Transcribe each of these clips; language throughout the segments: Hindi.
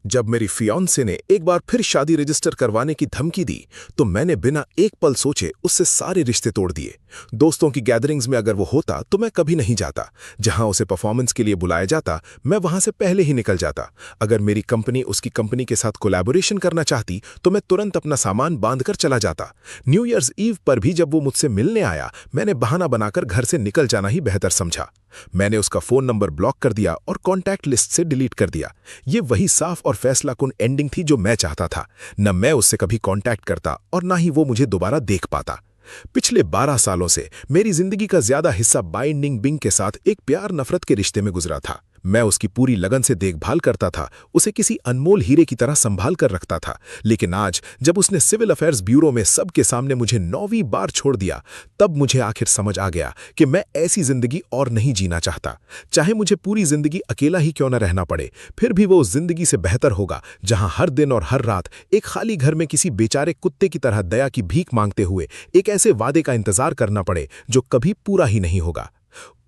जब मेरी फियांसे ने एक बार फिर शादी रजिस्टर करवाने की धमकी दी तो मैंने बिना एक पल सोचे उससे सारे रिश्ते तोड़ दिए। दोस्तों की गैदरिंग्स में अगर वो होता तो मैं कभी नहीं जाता। जहां उसे परफॉर्मेंस के लिए बुलाया जाता मैं वहां से पहले ही निकल जाता। अगर मेरी कंपनी उसकी कंपनी के साथ कोलैबोरेशन करना चाहती तो मैं तुरंत अपना सामान बांधकर चला जाता। न्यू ईयर्स ईव पर भी जब वो मुझसे मिलने आया मैंने बहाना बनाकर घर से निकल जाना ही बेहतर समझा। मैंने उसका फोन नंबर ब्लॉक कर दिया और कॉन्टैक्ट लिस्ट से डिलीट कर दिया। ये वही साफ और फैसलाकुन एंडिंग थी जो मैं चाहता था। न मैं उससे कभी कॉन्टैक्ट करता और ना ही वो मुझे दोबारा देख पाता। पिछले 12 सालों से मेरी जिंदगी का ज्यादा हिस्सा बाइंडिंग बिंग के साथ एक प्यार नफरत के रिश्ते में गुजरा था। मैं उसकी पूरी लगन से देखभाल करता था, उसे किसी अनमोल हीरे की तरह संभाल कर रखता था। लेकिन आज जब उसने सिविल अफेयर्स ब्यूरो में सबके सामने मुझे 9वीं बार छोड़ दिया, तब मुझे आखिर समझ आ गया कि मैं ऐसी जिंदगी और नहीं जीना चाहता। चाहे मुझे पूरी जिंदगी अकेला ही क्यों न रहना पड़े, फिर भी वो उस जिंदगी से बेहतर होगा जहां हर दिन और हर रात एक खाली घर में किसी बेचारे कुत्ते की तरह दया की भीख मांगते हुए एक ऐसे वादे का इंतजार करना पड़े जो कभी पूरा ही नहीं होगा।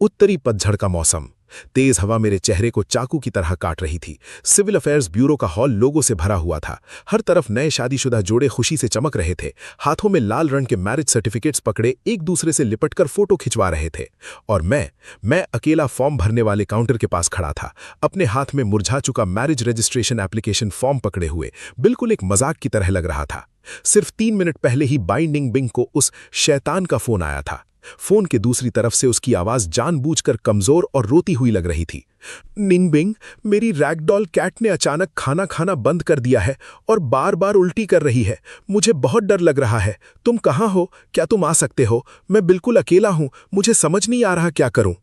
उत्तरी पतझड़ का मौसम। तेज हवा मेरे चेहरे को चाकू की तरह काट रही थी। सिविल अफेयर्स ब्यूरो का हॉल लोगों से भरा हुआ था। हर तरफ नए शादीशुदा जोड़े खुशी से चमक रहे थे। हाथों में लाल रंग के मैरिज सर्टिफिकेट्स पकड़े एक दूसरे से लिपटकर फोटो खिंचवा रहे थे। और मैं अकेला फॉर्म भरने वाले काउंटर के पास खड़ा था, अपने हाथ में मुरझा चुका मैरिज रजिस्ट्रेशन एप्लीकेशन फॉर्म पकड़े हुए। बिल्कुल एक मजाक की तरह लग रहा था। सिर्फ 3 मिनट पहले ही बाइंडिंग बिंग को उस शैतान का फोन आया था। फोन के दूसरी तरफ से उसकी आवाज जानबूझकर कमजोर और रोती हुई लग रही थी। निंगबिंग, मेरी रैगडॉल कैट ने अचानक खाना खाना बंद कर दिया है और बार बार उल्टी कर रही है। मुझे बहुत डर लग रहा है। तुम कहाँ हो? क्या तुम आ सकते हो? मैं बिल्कुल अकेला हूं। मुझे समझ नहीं आ रहा क्या करूं।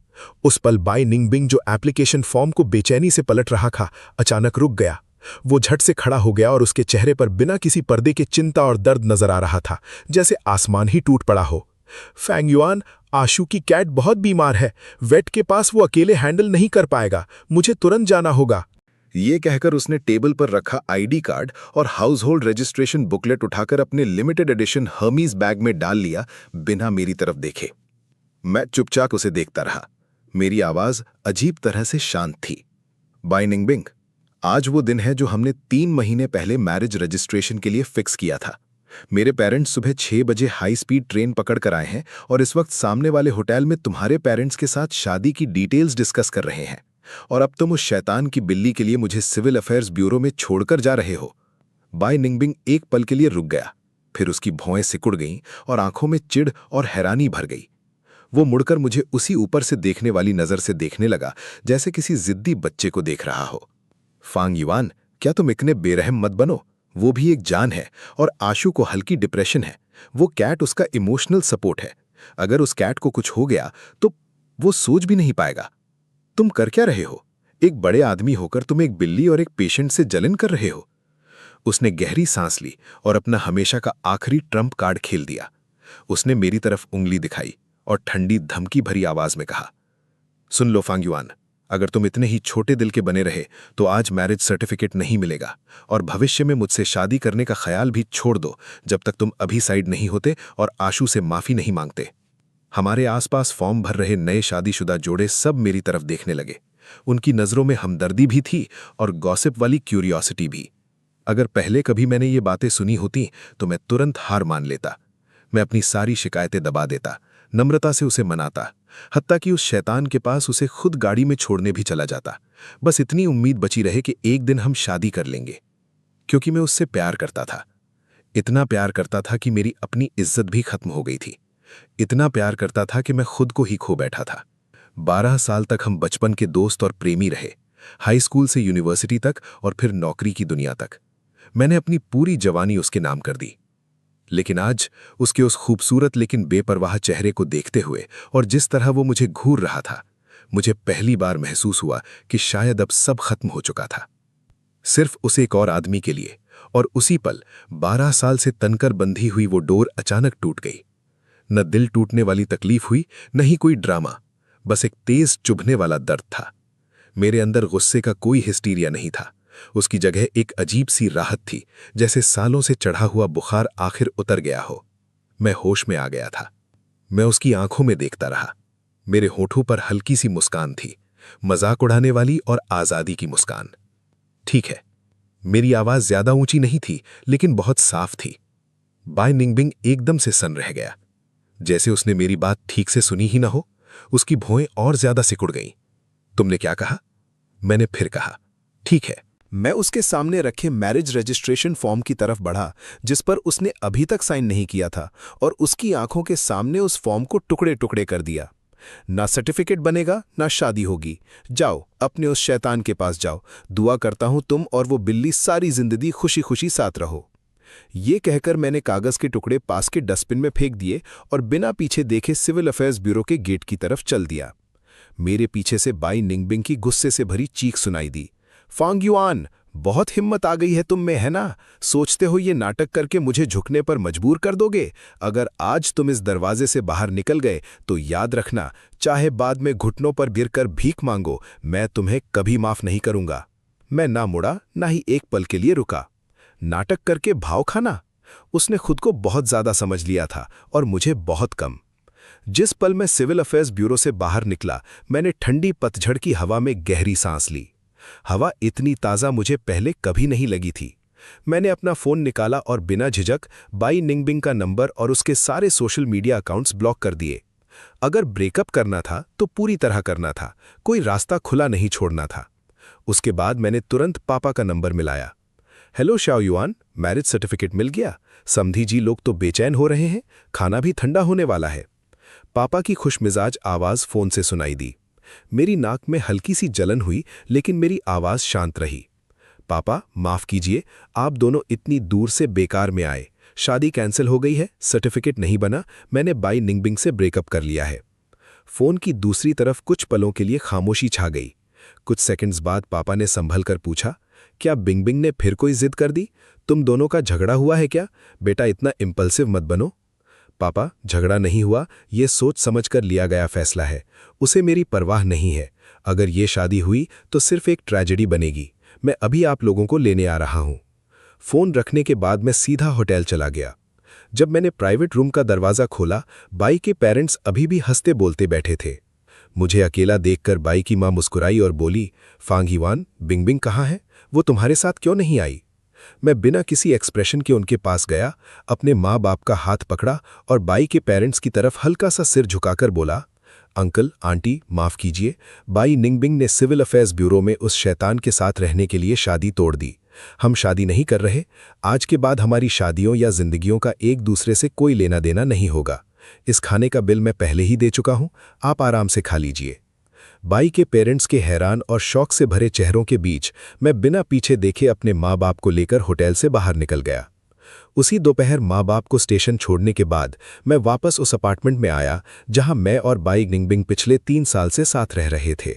उस पल बाय निंगबिंग जो एप्लीकेशन फॉर्म को बेचैनी से पलट रहा था, अचानक रुक गया। वो झट से खड़ा हो गया और उसके चेहरे पर बिना किसी पर्दे के चिंता और दर्द नजर आ रहा था, जैसे आसमान ही टूट पड़ा हो। फैंगयुआन, आशु की कैट बहुत बीमार है। वेट के पास वो अकेले हैंडल नहीं कर पाएगा। मुझे तुरंत जाना होगा। ये कहकर उसने टेबल पर रखा आईडी कार्ड और हाउस होल्ड रजिस्ट्रेशन बुकलेट उठाकर अपने लिमिटेड एडिशन हर्मीज बैग में डाल लिया, बिना मेरी तरफ देखे। मैं चुपचाप उसे देखता रहा। मेरी आवाज अजीब तरह से शांत थी। बाय निंगबिंग, आज वो दिन है जो हमने 3 महीने पहले मैरिज रजिस्ट्रेशन के लिए फिक्स किया था। मेरे पेरेंट्स सुबह 6 बजे हाई स्पीड ट्रेन पकड़ कर आए हैं और इस वक्त सामने वाले होटल में तुम्हारे पेरेंट्स के साथ शादी की डिटेल्स डिस्कस कर रहे हैं। और अब तुम उस शैतान की बिल्ली के लिए मुझे सिविल अफेयर्स ब्यूरो में छोड़कर जा रहे हो। बाय निंगबिंग एक पल के लिए रुक गया, फिर उसकी भौएं सिकुड़ गईं और आंखों में चिढ़ और हैरानी भर गई। वो मुड़कर मुझे उसी ऊपर से देखने वाली नजर से देखने लगा जैसे किसी जिद्दी बच्चे को देख रहा हो। फांगयुआन, क्या तुम इतने बेरहम मत बनो। वो भी एक जान है और आशु को हल्की डिप्रेशन है। वो कैट उसका इमोशनल सपोर्ट है। अगर उस कैट को कुछ हो गया तो वो सोच भी नहीं पाएगा। तुम कर क्या रहे हो? एक बड़े आदमी होकर तुम एक बिल्ली और एक पेशेंट से जलन कर रहे हो। उसने गहरी सांस ली और अपना हमेशा का आखिरी ट्रम्प कार्ड खेल दिया। उसने मेरी तरफ उंगली दिखाई और ठंडी धमकी भरी आवाज में कहा, सुन लो फांगयुआन, अगर तुम इतने ही छोटे दिल के बने रहे तो आज मैरिज सर्टिफिकेट नहीं मिलेगा और भविष्य में मुझसे शादी करने का ख्याल भी छोड़ दो जब तक तुम अभी साइड नहीं होते और आशु से माफी नहीं मांगते। हमारे आसपास फॉर्म भर रहे नए शादीशुदा जोड़े सब मेरी तरफ देखने लगे। उनकी नजरों में हमदर्दी भी थी और गॉसिप वाली क्यूरियोसिटी भी। अगर पहले कभी मैंने ये बातें सुनी होती तो मैं तुरंत हार मान लेता। मैं अपनी सारी शिकायतें दबा देता, नम्रता से उसे मनाता, हत्ता कि उस शैतान के पास उसे खुद गाड़ी में छोड़ने भी चला जाता। बस इतनी उम्मीद बची रहे कि एक दिन हम शादी कर लेंगे, क्योंकि मैं उससे प्यार करता था। इतना प्यार करता था कि मेरी अपनी इज्जत भी खत्म हो गई थी। इतना प्यार करता था कि मैं खुद को ही खो बैठा था। 12 साल तक हम बचपन के दोस्त और प्रेमी रहे, हाई स्कूल से यूनिवर्सिटी तक और फिर नौकरी की दुनिया तक। मैंने अपनी पूरी जवानी उसके नाम कर दी। लेकिन आज उसके उस खूबसूरत लेकिन बेपरवाह चेहरे को देखते हुए और जिस तरह वो मुझे घूर रहा था, मुझे पहली बार महसूस हुआ कि शायद अब सब खत्म हो चुका था, सिर्फ उस एक और आदमी के लिए। और उसी पल 12 साल से तनकर बंधी हुई वो डोर अचानक टूट गई। न दिल टूटने वाली तकलीफ हुई, न ही कोई ड्रामा, बस एक तेज चुभने वाला दर्द था। मेरे अंदर गुस्से का कोई हिस्टीरिया नहीं था। उसकी जगह एक अजीब सी राहत थी, जैसे सालों से चढ़ा हुआ बुखार आखिर उतर गया हो। मैं होश में आ गया था। मैं उसकी आंखों में देखता रहा। मेरे होठों पर हल्की सी मुस्कान थी, मजाक उड़ाने वाली और आजादी की मुस्कान। ठीक है, मेरी आवाज ज्यादा ऊंची नहीं थी, लेकिन बहुत साफ थी। बाई निंगबिंग एकदम से सन्न रह गया, जैसे उसने मेरी बात ठीक से सुनी ही ना हो। उसकी भौहें और ज्यादा सिकुड़ गईं। तुमने क्या कहा? मैंने फिर कहा, ठीक है। मैं उसके सामने रखे मैरिज रजिस्ट्रेशन फॉर्म की तरफ बढ़ा, जिस पर उसने अभी तक साइन नहीं किया था, और उसकी आंखों के सामने उस फॉर्म को टुकड़े टुकड़े कर दिया। ना सर्टिफिकेट बनेगा, ना शादी होगी। जाओ, अपने उस शैतान के पास जाओ। दुआ करता हूं तुम और वो बिल्ली सारी जिंदगी खुशी खुशी साथ रहो। ये कहकर मैंने कागज के टुकड़े पास के डस्टबिन में फेंक दिए और बिना पीछे देखे सिविल अफेयर्स ब्यूरो के गेट की तरफ चल दिया। मेरे पीछे से बाई निंगबिंग की गुस्से से भरी चीख सुनाई दी। फांग युआन, बहुत हिम्मत आ गई है तुम में, है ना? सोचते हो ये नाटक करके मुझे झुकने पर मजबूर कर दोगे? अगर आज तुम इस दरवाजे से बाहर निकल गए तो याद रखना, चाहे बाद में घुटनों पर गिरकर भीख मांगो, मैं तुम्हें कभी माफ नहीं करूंगा। मैं ना मुड़ा, ना ही एक पल के लिए रुका। नाटक करके भाव खाना? उसने खुद को बहुत ज्यादा समझ लिया था और मुझे बहुत कम। जिस पल मैं सिविल अफेयर्स ब्यूरो से बाहर निकला, मैंने ठंडी पतझड़ की हवा में गहरी सांस ली। हवा इतनी ताज़ा मुझे पहले कभी नहीं लगी थी। मैंने अपना फ़ोन निकाला और बिना झिझक बाई निंगबिंग का नंबर और उसके सारे सोशल मीडिया अकाउंट्स ब्लॉक कर दिए। अगर ब्रेकअप करना था तो पूरी तरह करना था, कोई रास्ता खुला नहीं छोड़ना था। उसके बाद मैंने तुरंत पापा का नंबर मिलाया। Hello Xiao Yuan, marriage certificate मिल गया? समधी जी लोग तो बेचैन हो रहे हैं, खाना भी ठंडा होने वाला है। पापा की खुशमिजाज आवाज़ फ़ोन से सुनाई दी। मेरी नाक में हल्की सी जलन हुई, लेकिन मेरी आवाज़ शांत रही। पापा, माफ़ कीजिए, आप दोनों इतनी दूर से बेकार में आए। शादी कैंसिल हो गई है, सर्टिफिकेट नहीं बना, मैंने बाई निंगबिंग से ब्रेकअप कर लिया है। फ़ोन की दूसरी तरफ कुछ पलों के लिए खामोशी छा गई। कुछ सेकंड्स बाद पापा ने संभल कर पूछा, क्या बिंगबिंग ने फिर कोई जिद कर दी? तुम दोनों का झगड़ा हुआ है क्या? बेटा, इतना इम्पल्सिव मत बनो। पापा, झगड़ा नहीं हुआ, ये सोच समझ कर लिया गया फैसला है। उसे मेरी परवाह नहीं है। अगर ये शादी हुई तो सिर्फ एक ट्रेजेडी बनेगी। मैं अभी आप लोगों को लेने आ रहा हूँ। फ़ोन रखने के बाद मैं सीधा होटल चला गया। जब मैंने प्राइवेट रूम का दरवाज़ा खोला, बाई के पेरेंट्स अभी भी हंसते बोलते बैठे थे। मुझे अकेला देखकर बाई की माँ मुस्कुराई और बोली, फांग युआन, बिंगबिंग कहाँ है? वो तुम्हारे साथ क्यों नहीं आई? मैं बिना किसी एक्सप्रेशन के उनके पास गया, अपने माँ बाप का हाथ पकड़ा और बाई के पेरेंट्स की तरफ हल्का सा सिर झुकाकर बोला, अंकल, आंटी, माफ़ कीजिए, बाई निंगबिंग ने सिविल अफेयर्स ब्यूरो में उस शैतान के साथ रहने के लिए शादी तोड़ दी। हम शादी नहीं कर रहे। आज के बाद हमारी शादियों या जिंदगियों का एक दूसरे से कोई लेना देना नहीं होगा। इस खाने का बिल मैं पहले ही दे चुका हूँ, आप आराम से खा लीजिए। बाई के पेरेंट्स के हैरान और शौक से भरे चेहरों के बीच मैं बिना पीछे देखे अपने माँ बाप को लेकर होटल से बाहर निकल गया। उसी दोपहर माँ बाप को स्टेशन छोड़ने के बाद मैं वापस उस अपार्टमेंट में आया जहां मैं और बाई निंगबिंग पिछले 3 साल से साथ रह रहे थे।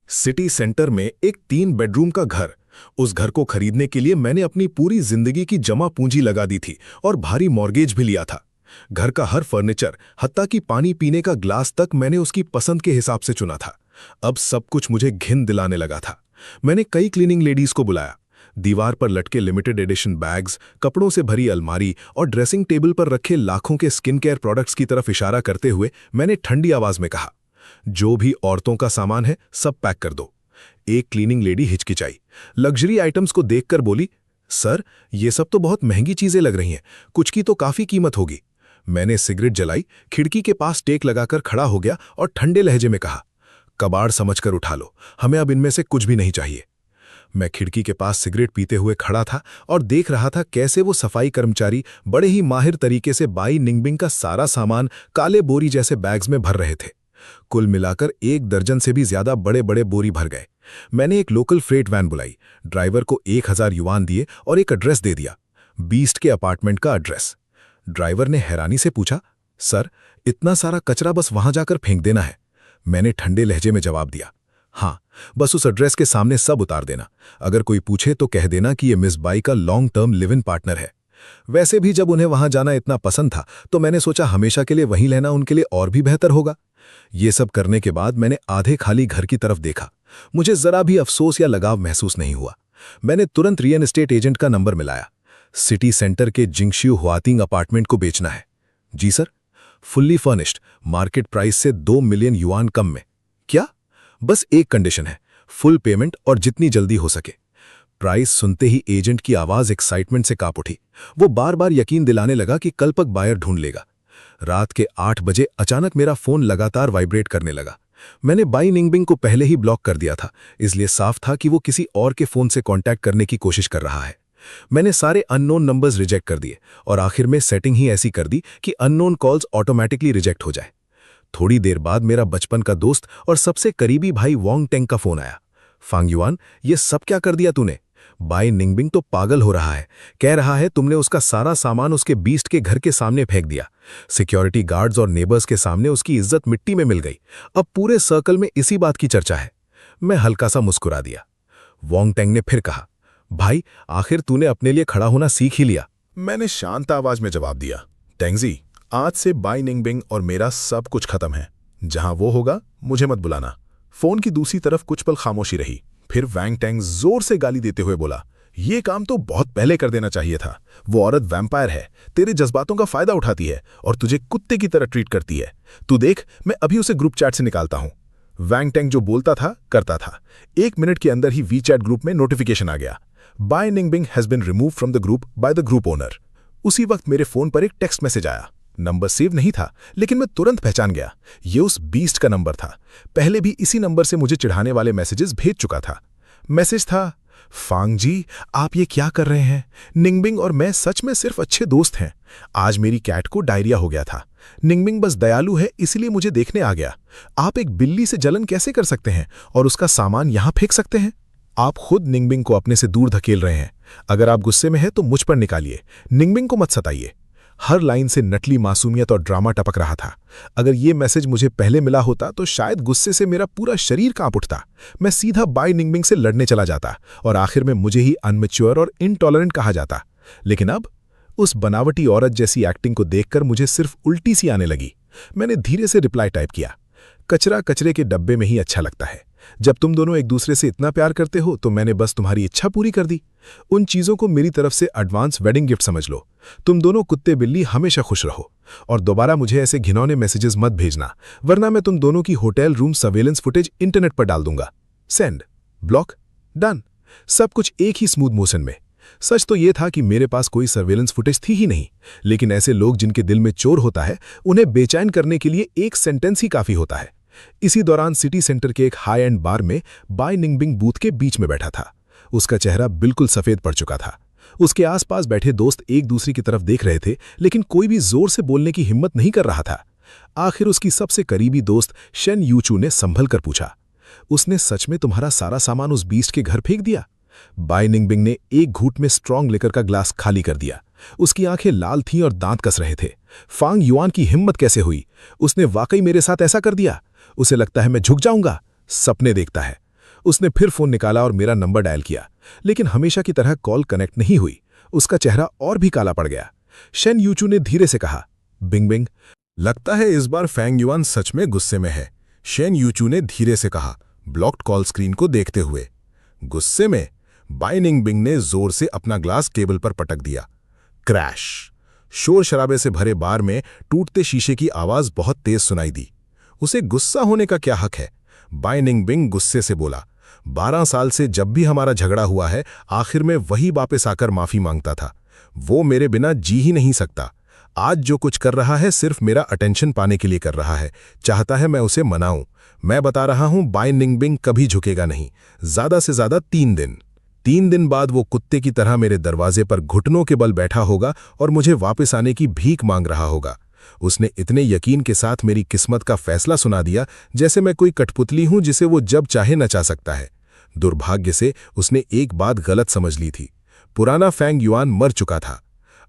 सिटी सेंटर में एक 3 बेडरूम का घर। उस घर को खरीदने के लिए मैंने अपनी पूरी जिंदगी की जमा पूंजी लगा दी थी और भारी मॉर्गेज भी लिया था। घर का हर फर्नीचर, हत्ता कि पानी पीने का ग्लास तक मैंने उसकी पसंद के हिसाब से चुना था। अब सब कुछ मुझे घिन दिलाने लगा था। मैंने कई क्लीनिंग लेडीज को बुलाया। दीवार पर लटके लिमिटेड एडिशन बैग्स, कपड़ों से भरी अलमारी और ड्रेसिंग टेबल पर रखे लाखों के स्किन केयर प्रोडक्ट्स की तरफ इशारा करते हुए मैंने ठंडी आवाज में कहा, जो भी औरतों का सामान है सब पैक कर दो। एक क्लीनिंग लेडी हिचकिचाई, लग्जरी आइटम्स को देखकर बोली, सर, ये सब तो बहुत महंगी चीजें लग रही हैं, कुछ की तो काफी कीमत होगी। मैंने सिगरेट जलाई, खिड़की के पास टेक लगाकर खड़ा हो गया और ठंडे लहजे में कहा, कबाड़ समझकर उठा लो, हमें अब इनमें से कुछ भी नहीं चाहिए। मैं खिड़की के पास सिगरेट पीते हुए खड़ा था और देख रहा था कैसे वो सफाई कर्मचारी बड़े ही माहिर तरीके से बाई निंगबिंग का सारा सामान काले बोरी जैसे बैग्स में भर रहे थे। कुल मिलाकर 1 दर्जन से भी ज्यादा बड़े बड़े बोरी भर गए। मैंने एक लोकल फ्रेट वैन बुलाई, ड्राइवर को 1000 युआन दिए और एक एड्रेस दे दिया, बीस्ट के अपार्टमेंट का एड्रेस। ड्राइवर ने हैरानी से पूछा, सर, इतना सारा कचरा बस वहां जाकर फेंक देना है? मैंने ठंडे लहजे में जवाब दिया, हाँ, बस उस एड्रेस के सामने सब उतार देना। अगर कोई पूछे तो कह देना कि ये मिस बाई का long term live in partner है। वैसे भी जब उन्हें वहां जाना इतना पसंद था तो मैंने सोचा हमेशा के लिए वहीं रहना उनके लिए और भी बेहतर होगा। ये सब करने के बाद मैंने आधे खाली घर की तरफ देखा। मुझे जरा भी अफसोस या लगाव महसूस नहीं हुआ। मैंने तुरंत रियल एस्टेट एजेंट का नंबर मिलाया। सिटी सेंटर के जिंगशियू हुआतिंग अपार्टमेंट को बेचना है। जी sir, fully furnished, market price से 2 मिलियन युआन कम में। क्या? बस एक कंडीशन है, फुल पेमेंट और जितनी जल्दी हो सके। प्राइस सुनते ही एजेंट की आवाज एक्साइटमेंट से कांप उठी। वो बार बार यकीन दिलाने लगा कि कल्पक बायर ढूंढ लेगा। रात के 8 बजे अचानक मेरा फोन लगातार वाइब्रेट करने लगा। मैंने बाई निंगबिंग को पहले ही ब्लॉक कर दिया था, इसलिए साफ था कि वो किसी और के फोन से कांटेक्ट करने की कोशिश कर रहा है। मैंने सारे अननोन नंबर्स रिजेक्ट कर दिए और आखिर में सेटिंग ही ऐसी कर दी कि अननोन कॉल्स ऑटोमेटिकली रिजेक्ट हो जाए। थोड़ी देर बाद मेरा बचपन का दोस्त और सबसे करीबी भाई वॉन्ग टेंग का फोन आया। फांग युआन, ये सब क्या कर दिया तूने? बाई निंगबिंग तो पागल हो रहा है, कह रहा है तुमने उसका सारा सामान उसके बीस्ट के घर के सामने फेंक दिया। सिक्योरिटी गार्ड्स और नेबर्स के सामने उसकी इज्जत मिट्टी में मिल गई। अब पूरे सर्कल में इसी बात की चर्चा है। मैं हल्का सा मुस्कुरा दिया। वॉन्ग टेंग ने फिर कहा, भाई आखिर तूने अपने लिए खड़ा होना सीख ही लिया। मैंने शांत आवाज में जवाब दिया, टेंगजी, आज से बाई निंगबिंग और मेरा सब कुछ खत्म है। जहां वो होगा मुझे मत बुलाना। फोन की दूसरी तरफ कुछ पल खामोशी रही। फिर वैंग टेंग जोर से गाली देते हुए बोला, ये काम तो बहुत पहले कर देना चाहिए था। वो औरत वैम्पायर है, तेरे जज्बातों का फायदा उठाती है और तुझे कुत्ते की तरह ट्रीट करती है। तू देख, मैं अभी उसे ग्रुप चैट से निकालता हूं। वैंग टेंग जो बोलता था करता था। 1 मिनट के अंदर ही वीचैट ग्रुप में नोटिफिकेशन आ गया, Bai Ningbing has been remove from the group by the group owner. उसी वक्त मेरे फोन पर एक टेक्स्ट मैसेज आया। नंबर सेव नहीं था, लेकिन मैं तुरंत पहचान गया, ये उस बीस्ट का नंबर था। पहले भी इसी नंबर से मुझे चिढ़ाने वाले मैसेजेस भेज चुका था। मैसेज था, फांग जी, आप ये क्या कर रहे हैं? निंगबिंग और मैं सच में सिर्फ अच्छे दोस्त हैं। आज मेरी कैट को डायरिया हो गया था। निंगबिंग बस दयालु है, इसलिए मुझे देखने आ गया। आप एक बिल्ली से जलन कैसे कर सकते हैं और उसका सामान यहां फेंक सकते हैं? आप खुद निंगबिंग को अपने से दूर धकेल रहे हैं। अगर आप गुस्से में हैं तो मुझ पर निकालिए, निंगबिंग को मत सताइए। हर लाइन से नकली मासूमियत और ड्रामा टपक रहा था। अगर ये मैसेज मुझे पहले मिला होता तो शायद गुस्से से मेरा पूरा शरीर कांप उठता। मैं सीधा बाई निंगबिंग से लड़ने चला जाता और आखिर में मुझे ही अनमैच्योर और इनटॉलरेंट कहा जाता। लेकिन अब उस बनावटी औरत जैसी एक्टिंग को देखकर मुझे सिर्फ उल्टी सी आने लगी। मैंने धीरे से रिप्लाई टाइप किया, कचरा कचरे के डब्बे में ही अच्छा लगता है। जब तुम दोनों एक दूसरे से इतना प्यार करते हो तो मैंने बस तुम्हारी इच्छा पूरी कर दी। उन चीजों को मेरी तरफ से एडवांस वेडिंग गिफ्ट समझ लो। तुम दोनों कुत्ते बिल्ली हमेशा खुश रहो और दोबारा मुझे ऐसे घिनौने मैसेजेस मत भेजना, वरना मैं तुम दोनों की hotel room surveillance footage internet पर डाल दूंगा। सेंड, ब्लॉक, डन, सब कुछ एक ही स्मूथ मोशन में। सच तो यह था कि मेरे पास कोई सर्वेलेंस फुटेज थी ही नहीं, लेकिन ऐसे लोग जिनके दिल में चोर होता है, उन्हें बेचैन करने के लिए एक सेंटेंस ही काफी होता है। इसी दौरान सिटी सेंटर के एक हाई एंड बार में बाई निंगबिंग बूथ के बीच में बैठा था। उसका चेहरा बिल्कुल सफेद पड़ चुका था। उसके आसपास बैठे दोस्त एक दूसरे की तरफ देख रहे थे, लेकिन कोई भी जोर से बोलने की हिम्मत नहीं कर रहा था। आखिर उसकी सबसे करीबी दोस्त शेन यूचू ने संभल कर पूछा, उसने सच में तुम्हारा सारा सामान उस बीस्ट के घर फेंक दिया? बाई निंगबिंग ने एक घूंट में स्ट्रांग लिकर का ग्लास खाली कर दिया। उसकी आंखें लाल थीं और दांत कस रहे थे। फांग युआन की हिम्मत कैसे हुई? उसने वाकई मेरे साथ ऐसा कर दिया? उसे लगता है मैं झुक जाऊंगा, सपने देखता है। उसने फिर फोन निकाला और मेरा नंबर डायल किया, लेकिन हमेशा की तरह कॉल कनेक्ट नहीं हुई। उसका चेहरा और भी काला पड़ गया। शेन यूचू ने धीरे से कहा, बिंग, लगता है इस बार फैंग युआन सच में गुस्से में है। शेन यूचू ने धीरे से कहा, ब्लॉक्ड कॉल स्क्रीन को देखते हुए। गुस्से में? बाई निंगबिंग ने जोर से अपना ग्लास टेबल पर पटक दिया। क्रैश! शोर शराबे से भरे बार में टूटते शीशे की आवाज बहुत तेज सुनाई दी। उसे गुस्सा होने का क्या हक है? बाई निंगबिंग गुस्से से बोला, 12 साल से जब भी हमारा झगड़ा हुआ है, आखिर में वही वापस आकर माफी मांगता था। वो मेरे बिना जी ही नहीं सकता। आज जो कुछ कर रहा है सिर्फ मेरा अटेंशन पाने के लिए कर रहा है। चाहता है मैं उसे मनाऊं। मैं बता रहा हूं, बाई निंगबिंग कभी झुकेगा नहीं। ज्यादा से ज्यादा 3 दिन। 3 दिन बाद वो कुत्ते की तरह मेरे दरवाजे पर घुटनों के बल बैठा होगा और मुझे वापस आने की भीख मांग रहा होगा। उसने इतने यकीन के साथ मेरी किस्मत का फैसला सुना दिया, जैसे मैं कोई कठपुतली हूं जिसे वो जब चाहे नचा सकता है। दुर्भाग्य से उसने एक बात गलत समझ ली थी। पुराना फैंग युआन मर चुका था।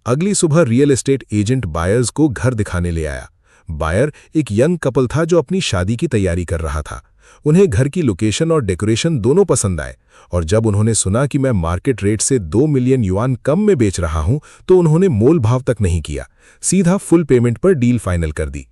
अगली सुबह रियल एस्टेट एजेंट बायर्स को घर दिखाने ले आया। बायर एक यंग कपल था जो अपनी शादी की तैयारी कर रहा था। उन्हें घर की लोकेशन और डेकोरेशन दोनों पसंद आए, और जब उन्होंने सुना कि मैं मार्केट रेट से 2 मिलियन युआन कम में बेच रहा हूं, तो उन्होंने मोल भाव तक नहीं किया, सीधा फुल पेमेंट पर डील फाइनल कर दी।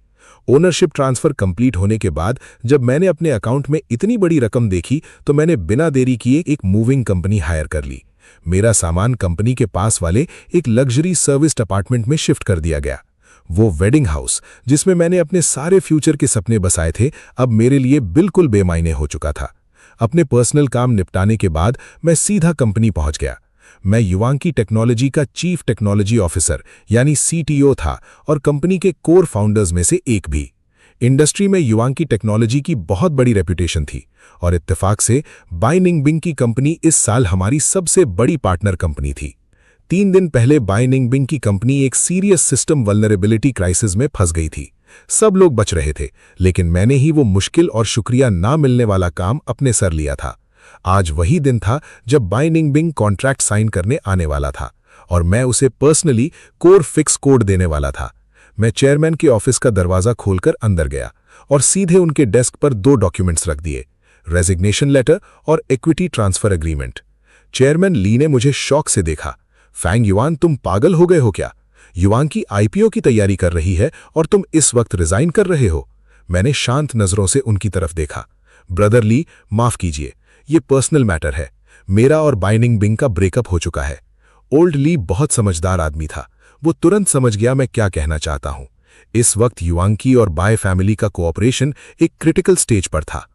ओनरशिप ट्रांसफर कंप्लीट होने के बाद जब मैंने अपने अकाउंट में इतनी बड़ी रकम देखी तो मैंने बिना देरी किए एक मूविंग कंपनी हायर कर ली। मेरा सामान कंपनी के पास वाले एक लग्जरी सर्विस्ड अपार्टमेंट में शिफ्ट कर दिया गया। वो वेडिंग हाउस जिसमें मैंने अपने सारे फ्यूचर के सपने बसाए थे, अब मेरे लिए बिल्कुल बेमायने हो चुका था। अपने पर्सनल काम निपटाने के बाद मैं सीधा कंपनी पहुंच गया। मैं युवांकी टेक्नोलॉजी का चीफ टेक्नोलॉजी ऑफिसर यानी CTO था और कंपनी के कोर फाउंडर्स में से एक भी। इंडस्ट्री में युवांकी टेक्नोलॉजी की बहुत बड़ी रेपुटेशन थी और इत्तेफाक से बाय निंगबिंग की कंपनी इस साल हमारी सबसे बड़ी पार्टनर कंपनी थी। 3 दिन पहले बाय निंगबिंग की कंपनी एक सीरियस सिस्टम वल्नरेबिलिटी क्राइसिस में फंस गई थी। सब लोग बच रहे थे, लेकिन मैंने ही वो मुश्किल और शुक्रिया ना मिलने वाला काम अपने सर लिया था। आज वही दिन था जब बाय निंगबिंग कॉन्ट्रैक्ट साइन करने आने वाला था और मैं उसे पर्सनली कोर फिक्स कोड देने वाला था। मैं चेयरमैन के ऑफिस का दरवाजा खोलकर अंदर गया और सीधे उनके डेस्क पर 2 डॉक्यूमेंट्स रख दिए, रेजिग्नेशन लेटर और इक्विटी ट्रांसफर एग्रीमेंट। चेयरमैन ली ने मुझे शौक से देखा। फैंग युआन, तुम पागल हो गए हो क्या? युवांकी IPO की तैयारी कर रही है और तुम इस वक्त रिजाइन कर रहे हो? मैंने शांत नजरों से उनकी तरफ देखा। ब्रदर ली, माफ कीजिए, ये पर्सनल मैटर है। मेरा और बाय निंगबिंग का ब्रेकअप हो चुका है। ओल्ड ली बहुत समझदार आदमी था। वो तुरंत समझ गया मैं क्या कहना चाहता हूं। इस वक्त युवांकी और बाय फैमिली का कोऑपरेशन एक क्रिटिकल स्टेज पर था।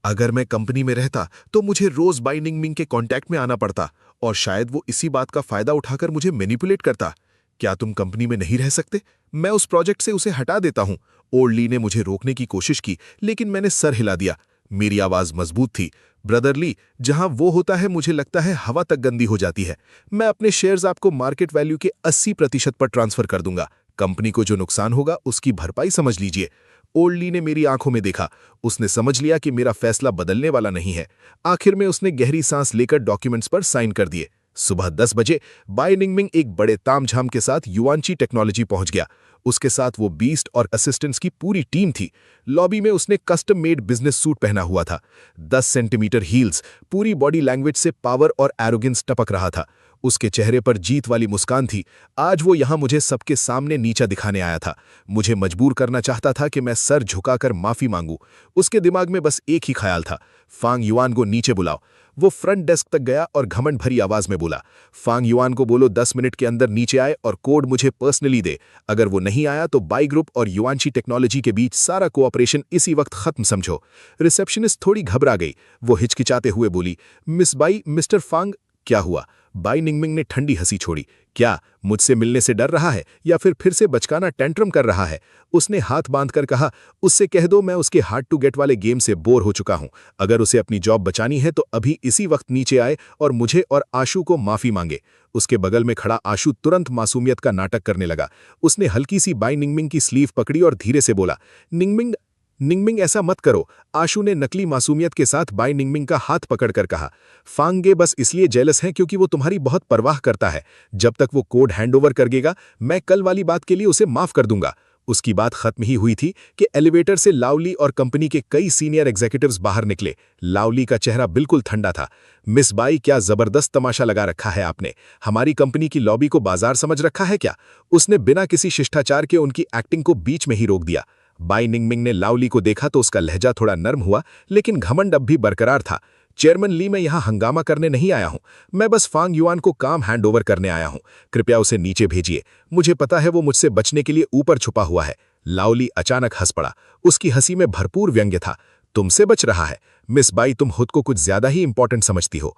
अगर मैं कंपनी में रहता तो मुझे रोज बाय निंगबिंग के कांटेक्ट में आना पड़ता और शायद वो इसी बात का फायदा उठाकर मुझे मैनिपुलेट करता। क्या तुम कंपनी में नहीं रह सकते? मैं उस प्रोजेक्ट से उसे हटा देता हूं। ओल्ड ली ने मुझे रोकने की कोशिश की, लेकिन मैंने सर हिला दिया। मेरी आवाज मजबूत थी। ब्रदर ली, जहां वो होता है मुझे लगता है हवा तक गंदी हो जाती है। मैं अपने शेयर्स आपको मार्केट वैल्यू के 80% पर ट्रांसफर कर दूंगा। कंपनी को जो नुकसान होगा उसकी भरपाई समझ लीजिए। ओल्ड ली ने मेरी आंखों में देखा। उसने समझ लिया कि मेरा फैसला बदलने वाला नहीं है। आखिर में उसने गहरी सांस लेकर डॉक्यूमेंट्स पर साइन कर दिए। सुबह 10 बजे बाय निंगबिंग एक बड़े तामझाम के साथ युआनची टेक्नोलॉजी पहुंच गया। उसके साथ वो बीस्ट और असिस्टेंट्स की पूरी टीम थी। लॉबी में उसने कस्टम मेड बिजनेस सूट पहना हुआ था। 10 सेंटीमीटर हील्स, पूरी बॉडी लैंग्वेज से पावर और एरोगेंस टपक रहा था। उसके चेहरे पर जीत वाली मुस्कान थी। आज वो यहां मुझे सबके सामने नीचा दिखाने आया था। मुझे मजबूर करना चाहता था कि मैं सर झुकाकर माफी मांगू। उसके दिमाग में बस एक ही ख्याल था, फांग युआन को नीचे बुलाओ। वो फ्रंट डेस्क तक गया और घमंड भरी आवाज में बोला, फांग युआन को बोलो 10 मिनट के अंदर नीचे आए और कोड मुझे पर्सनली दे। अगर वो नहीं आया तो बाय ग्रुप और युआनची टेक्नोलॉजी के बीच सारा कोऑपरेशन इसी वक्त खत्म समझो। रिसेप्शनिस्ट थोड़ी घबरा गई। वो हिचकिचाते हुए बोली, मिस बाई, मिस्टर फांग। क्या हुआ? बाय निंगबिंग ने ठंडी हंसी छोड़ी। क्या मुझसे मिलने से डर रहा है या फिर से बचकाना टेंट्रम कर रहा है? उसने हाथ बांधकर कहा, उससे कह दो मैं उसके हार्ड टू गेट वाले गेम से बोर हो चुका हूं। अगर उसे अपनी जॉब बचानी है तो अभी इसी वक्त नीचे आए और मुझे और आशु को माफी मांगे। उसके बगल में खड़ा आशु तुरंत मासूमियत का नाटक करने लगा। उसने हल्की सी बाय निंगबिंग की स्लीव पकड़ी और धीरे से बोला, निंगबिंग ऐसा मत करो। आशु ने नकली मासूमियत के साथ बाय निंगबिंग का हाथ पकड़कर कहा, फांगे बस इसलिए जेलस हैं क्योंकि वो तुम्हारी बहुत परवाह करता है। जब तक वो कोड हैंडओवर कर देगा, मैं कल वाली बात के लिए उसे माफ कर दूंगा। उसकी बात खत्म ही हुई थी कि एलिवेटर से लावली और कंपनी के कई सीनियर एग्जीक्यूटिव्स बाहर निकले। लावली का चेहरा बिल्कुल ठंडा था। मिस बाई, क्या जबरदस्त तमाशा लगा रखा है आपने। हमारी कंपनी की लॉबी को बाजार समझ रखा है क्या? उसने बिना किसी शिष्टाचार के उनकी एक्टिंग को बीच में ही रोक दिया। बाय निंगबिंग ने लावली को देखा तो उसका लहजा थोड़ा नर्म हुआ, लेकिन घमंड अब भी बरकरार था। चेयरमैन ली, मैं यहां हंगामा करने नहीं आया हूं। मैं बस फांग युआन को काम हैंडओवर करने आया हूं। कृपया उसे नीचे भेजिए। मुझे पता है वो मुझसे बचने के लिए ऊपर छुपा हुआ है। लावली अचानक हंस पड़ा। उसकी हंसी में भरपूर व्यंग्य था। तुमसे बच रहा है? मिस बाई, तुम खुद को कुछ ज्यादा ही इंपॉर्टेंट समझती हो।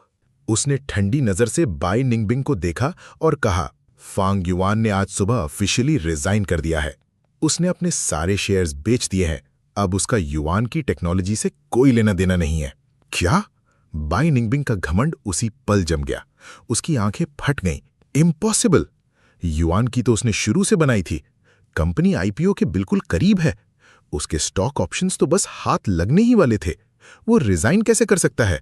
उसने ठंडी नजर से बाय निंगबिंग को देखा और कहा, फांग युआन ने आज सुबह ऑफिशियली रिजाइन कर दिया है। उसने अपने सारे शेयर्स बेच दिए हैं। अब उसका युआन की टेक्नोलॉजी से कोई लेना देना नहीं है। क्या? बाय निंगबिंग का घमंड उसी पल जम गया। उसकी आंखें फट गईं। इम्पॉसिबल! युआन की तो उसने शुरू से बनाई थी। कंपनी IPO के बिल्कुल करीब है। उसके स्टॉक ऑप्शंस तो बस हाथ लगने ही वाले थे। वो रिजाइन कैसे कर सकता है?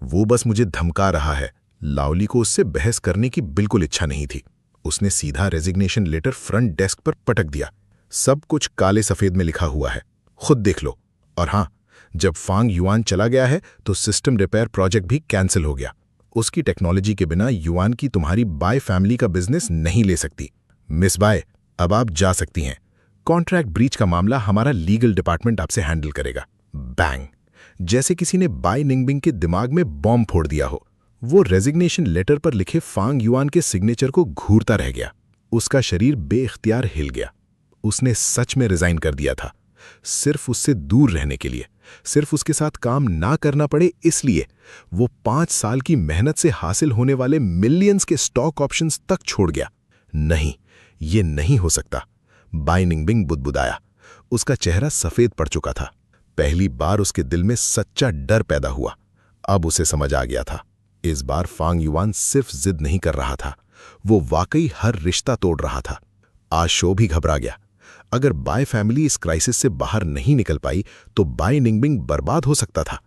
वो बस मुझे धमका रहा है। लावली को उससे बहस करने की बिल्कुल इच्छा नहीं थी। उसने सीधा रेजिग्नेशन लेटर फ्रंट डेस्क पर पटक दिया। सब कुछ काले सफेद में लिखा हुआ है, खुद देख लो। और हां, जब फांग युआन चला गया है तो सिस्टम रिपेयर प्रोजेक्ट भी कैंसिल हो गया। उसकी टेक्नोलॉजी के बिना युआन की तुम्हारी बाय फैमिली का बिजनेस नहीं ले सकती। मिस बाय, अब आप जा सकती हैं। कॉन्ट्रैक्ट ब्रीच का मामला हमारा लीगल डिपार्टमेंट आपसे हैंडल करेगा। बैंग! जैसे किसी ने बाय निंगबिंग के दिमाग में बॉम्ब फोड़ दिया हो। वो रेजिग्नेशन लेटर पर लिखे फांग युआन के सिग्नेचर को घूरता रह गया। उसका शरीर बेइख्तियार हिल गया। उसने सच में रिजाइन कर दिया था, सिर्फ उससे दूर रहने के लिए, सिर्फ उसके साथ काम ना करना पड़े इसलिए वो 5 साल की मेहनत से हासिल होने वाले मिलियंस के स्टॉक ऑप्शंस तक छोड़ गया। नहीं, ये नहीं हो सकता। बाई निंगबिंग बुदबुदाया। उसका चेहरा सफेद पड़ चुका था। पहली बार उसके दिल में सच्चा डर पैदा हुआ। अब उसे समझ आ गया था, इस बार फांग युआन सिर्फ जिद नहीं कर रहा था, वो वाकई हर रिश्ता तोड़ रहा था। आज शो भी घबरा गया। अगर बाय फैमिली इस क्राइसिस से बाहर नहीं निकल पाई तो बाई निंगबिंग बर्बाद हो सकता था,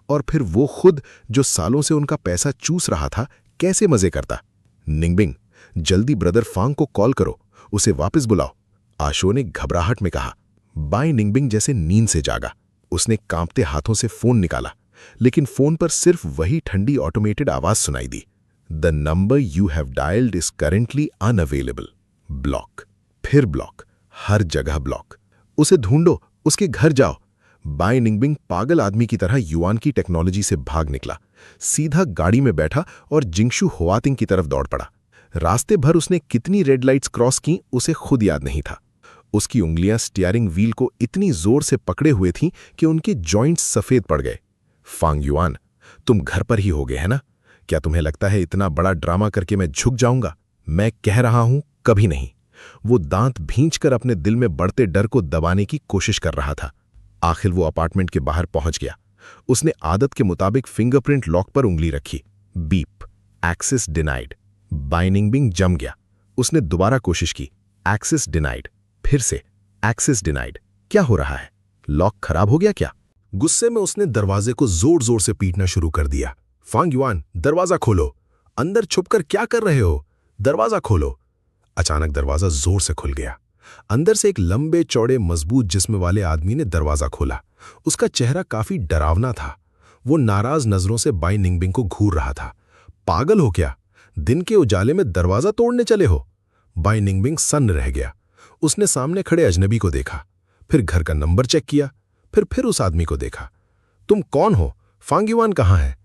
और फिर वो खुद जो सालों से उनका पैसा चूस रहा था कैसे मजे करता। निंगबिंग, जल्दी ब्रदर फांग को कॉल करो, उसे वापस बुलाओ, आशो ने घबराहट में कहा। बाई निंगबिंग जैसे नींद से जागा। उसने कांपते हाथों से फोन निकाला, लेकिन फोन पर सिर्फ वही ठंडी ऑटोमेटेड आवाज सुनाई दी। The number you have dialled is currently unavailable. Block, फिर ब्लॉक, हर जगह ब्लॉक। उसे ढूंढो, उसके घर जाओ। बाई निंगबिंग पागल आदमी की तरह युआन की टेक्नोलॉजी से भाग निकला, सीधा गाड़ी में बैठा और जिंगशू हुआतिंग की तरफ दौड़ पड़ा। रास्ते भर उसने कितनी रेड लाइट्स क्रॉस की उसे खुद याद नहीं था। उसकी उंगलियां स्टीयरिंग व्हील को इतनी जोर से पकड़े हुए थीं कि उनके जॉइंट्स सफेद पड़ गए। फांग युआन, तुम घर पर ही हो गए है ना? क्या तुम्हें लगता है इतना बड़ा ड्रामा करके मैं झुक जाऊंगा? मैं कह रहा हूं, कभी नहीं। वो दांत भींचकर अपने दिल में बढ़ते डर को दबाने की कोशिश कर रहा था। आखिर वो अपार्टमेंट के बाहर पहुंच गया। उसने आदत के मुताबिक फिंगरप्रिंट लॉक पर उंगली रखी। Beep, access denied. बाई निंगबिंग जम गया। उसने दोबारा कोशिश की। एक्सेस डिनाइड, फिर से एक्सेस डिनाइड। क्या हो रहा है? लॉक खराब हो गया क्या? गुस्से में उसने दरवाजे को जोर जोर से पीटना शुरू कर दिया। फांग युआन, दरवाजा खोलो। अंदर छुपकर क्या कर रहे हो? दरवाजा खोलो। अचानक दरवाजा जोर से खुल गया। अंदर से एक लंबे चौड़े मजबूत जिस्म वाले आदमी ने दरवाजा खोला। उसका चेहरा काफी डरावना था। वो नाराज नजरों से बाई निंगबिंग को घूर रहा था। पागल हो क्या? दिन के उजाले में दरवाजा तोड़ने चले हो? बाई निंगबिंग सन्न रह गया। उसने सामने खड़े अजनबी को देखा, फिर घर का नंबर चेक किया, फिर उस आदमी को देखा। तुम कौन हो? फांग युआन कहाँ है?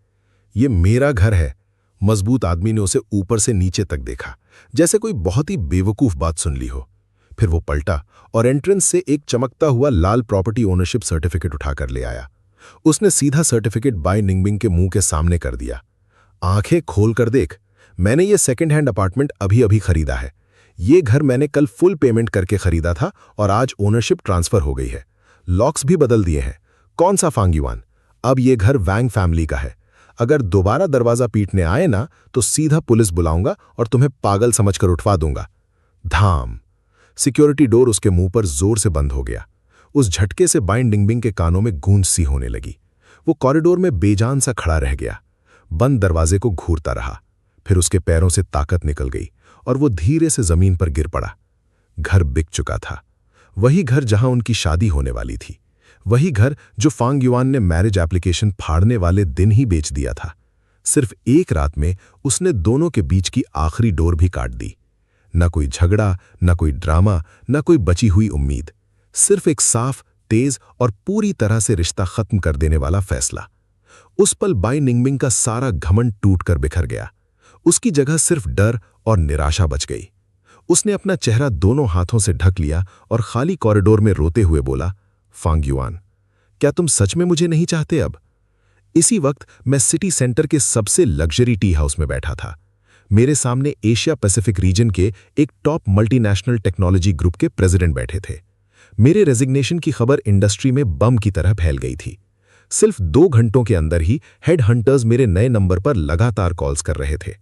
ये मेरा घर है। मजबूत आदमी ने उसे ऊपर से नीचे तक देखा, जैसे कोई बहुत ही बेवकूफ बात सुन ली हो। फिर वो पलटा और एंट्रेंस से एक चमकता हुआ लाल प्रॉपर्टी ओनरशिप सर्टिफिकेट उठाकर ले आया। उसने सीधा सर्टिफिकेट बाई निंगबिंग के मुंह के सामने कर दिया। आंखें खोल कर देख, मैंने ये सेकंड हैंड अपार्टमेंट अभी अभी खरीदा है। ये घर मैंने कल फुल पेमेंट करके खरीदा था और आज ओनरशिप ट्रांसफर हो गई है। लॉक्स भी बदल दिए हैं। कौन सा फांग युआन? अब ये घर वैंग फैमिली का है। अगर दोबारा दरवाजा पीटने आए ना तो सीधा पुलिस बुलाऊंगा और तुम्हें पागल समझकर उठवा दूंगा। धाम। सिक्योरिटी डोर उसके मुंह पर जोर से बंद हो गया। उस झटके से बाई निंगबिंग के कानों में गूंज सी होने लगी। वो कॉरिडोर में बेजान सा खड़ा रह गया, बंद दरवाजे को घूरता रहा। फिर उसके पैरों से ताकत निकल गई और वो धीरे से जमीन पर गिर पड़ा। घर बिक चुका था। वही घर जहां उनकी शादी होने वाली थी, वही घर जो फांग युआन ने मैरिज एप्लीकेशन फाड़ने वाले दिन ही बेच दिया था। सिर्फ एक रात में उसने दोनों के बीच की आखिरी डोर भी काट दी। न कोई झगड़ा, न कोई ड्रामा, न कोई बची हुई उम्मीद, सिर्फ एक साफ, तेज और पूरी तरह से रिश्ता खत्म कर देने वाला फैसला। उस पल बाई निंगबिंग का सारा घमंड टूटकर बिखर गया। उसकी जगह सिर्फ डर और निराशा बच गई। उसने अपना चेहरा दोनों हाथों से ढक लिया और खाली कॉरिडोर में रोते हुए बोला, फांग युआन, क्या तुम सच में मुझे नहीं चाहते अब? इसी वक्त मैं सिटी सेंटर के सबसे लग्जरी टी हाउस में बैठा था। मेरे सामने एशिया पैसिफिक रीजन के एक टॉप मल्टीनेशनल टेक्नोलॉजी ग्रुप के प्रेसिडेंट बैठे थे। मेरे रेजिग्नेशन की खबर इंडस्ट्री में बम की तरह फैल गई थी। सिर्फ 2 घंटों के अंदर ही हेड हंटर्स मेरे नए नंबर पर लगातार कॉल्स कर रहे थे।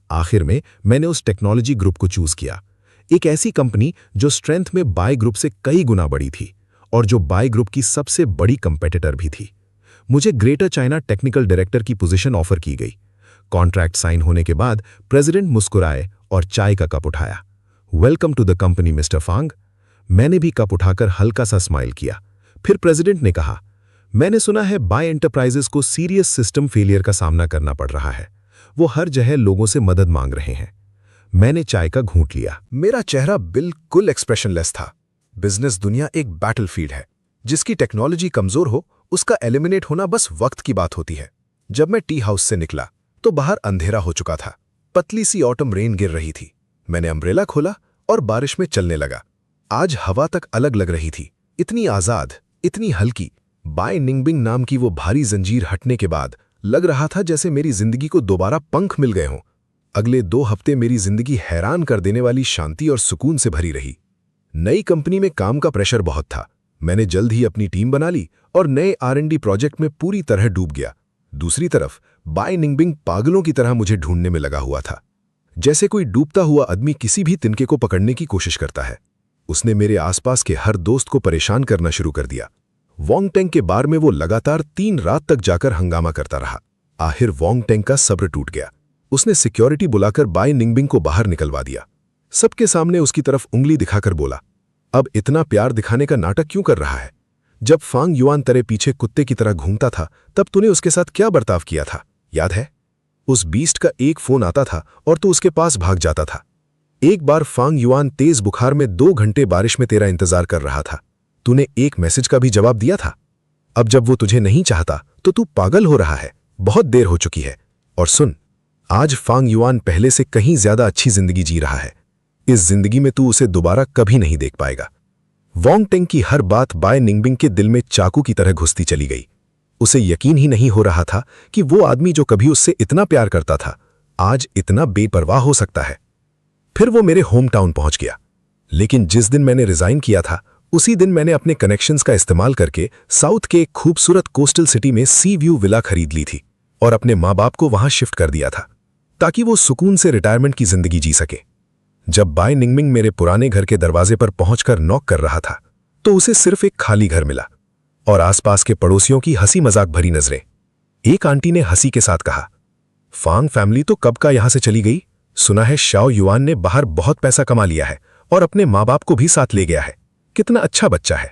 आखिर में मैंने उस टेक्नोलॉजी ग्रुप को चूज किया, एक ऐसी कंपनी जो स्ट्रेंथ में बाय ग्रुप से कई गुना बड़ी थी और जो बाय ग्रुप की सबसे बड़ी कंपेटिटर भी थी। मुझे ग्रेटर चाइना टेक्निकल डायरेक्टर की पोजीशन ऑफर की गई। कॉन्ट्रैक्ट साइन होने के बाद प्रेसिडेंट मुस्कुराए और चाय का कप उठाया। Welcome to the company mister Fang. मैंने भी कप उठाकर हल्का सा स्माइल किया। फिर प्रेसिडेंट ने कहा, मैंने सुना है बाय एंटरप्राइजेस को सीरियस सिस्टम फेलियर का सामना करना पड़ रहा है। वो हर जगह लोगों से मदद मांग रहे हैं। मैंने चाय का घूंट लिया। मेरा चेहरा बिल्कुल एक्सप्रेशनलेस था। बिजनेस दुनिया एक बैटलफील्ड है। जिसकी टेक्नोलॉजी कमजोर हो उसका एलिमिनेट होना बस वक्त की बात होती है। जब मैं टी हाउस से निकला तो बाहर अंधेरा हो चुका था। पतली सी ऑटम रेन गिर रही थी। मैंने अम्ब्रेला खोला और बारिश में चलने लगा। आज हवा तक अलग लग रही थी, इतनी आजाद, इतनी हल्की। बाय निंगबिंग नाम की वो भारी जंजीर हटने के बाद लग रहा था जैसे मेरी जिंदगी को दोबारा पंख मिल गए हों। अगले 2 हफ्ते मेरी जिंदगी हैरान कर देने वाली शांति और सुकून से भरी रही। नई कंपनी में काम का प्रेशर बहुत था। मैंने जल्द ही अपनी टीम बना ली और नए R&D प्रोजेक्ट में पूरी तरह डूब गया। दूसरी तरफ बाय निंगबिंग पागलों की तरह मुझे ढूंढने में लगा हुआ था, जैसे कोई डूबता हुआ आदमी किसी भी तिनके को पकड़ने की कोशिश करता है। उसने मेरे आसपास के हर दोस्त को परेशान करना शुरू कर दिया। वोंग टेंग के बार में वो लगातार 3 रात तक जाकर हंगामा करता रहा। आखिर वोंग टेंग का सब्र टूट गया। उसने सिक्योरिटी बुलाकर बाय निंगबिंग को बाहर निकलवा दिया। सबके सामने उसकी तरफ उंगली दिखाकर बोला, अब इतना प्यार दिखाने का नाटक क्यों कर रहा है? जब फांग युआन तेरे पीछे कुत्ते की तरह घूमता था तब तूने उसके साथ क्या बर्ताव किया था, याद है? उस बीस्ट का एक फोन आता था और तू उसके पास भाग जाता था। एक बार फांग युआन तेज बुखार में 2 घंटे बारिश में तेरा इंतजार कर रहा था। तूने एक मैसेज का भी जवाब दिया था। अब जब वो तुझे नहीं चाहता तो तू पागल हो रहा है। बहुत देर हो चुकी है। और सुन, आज फांग युआन पहले से कहीं ज्यादा अच्छी जिंदगी जी रहा है। इस जिंदगी में तू उसे दोबारा कभी नहीं देख पाएगा। वोंग टेंग की हर बात बाय निंगबिंग के दिल में चाकू की तरह घुसती चली गई। उसे यकीन ही नहीं हो रहा था कि वो आदमी जो कभी उससे इतना प्यार करता था आज इतना बेपरवाह हो सकता है। फिर वो मेरे होम टाउन पहुंच गया। लेकिन जिस दिन मैंने रिजाइन किया था उसी दिन मैंने अपने कनेक्शंस का इस्तेमाल करके साउथ के एक खूबसूरत कोस्टल सिटी में सी व्यू विला खरीद ली थी और अपने माँ बाप को वहां शिफ्ट कर दिया था ताकि वो सुकून से रिटायरमेंट की जिंदगी जी सके। जब बाय निंगबिंग मेरे पुराने घर के दरवाजे पर पहुंचकर नॉक कर रहा था तो उसे सिर्फ एक खाली घर मिला और आसपास के पड़ोसियों की हंसी मजाक भरी नजरें। एक आंटी ने हंसी के साथ कहा, फांग फैमिली तो कब का यहां से चली गई? सुना है शाओ युआन ने बाहर बहुत पैसा कमा लिया है और अपने माँ बाप को भी साथ ले गया है। कितना अच्छा बच्चा है।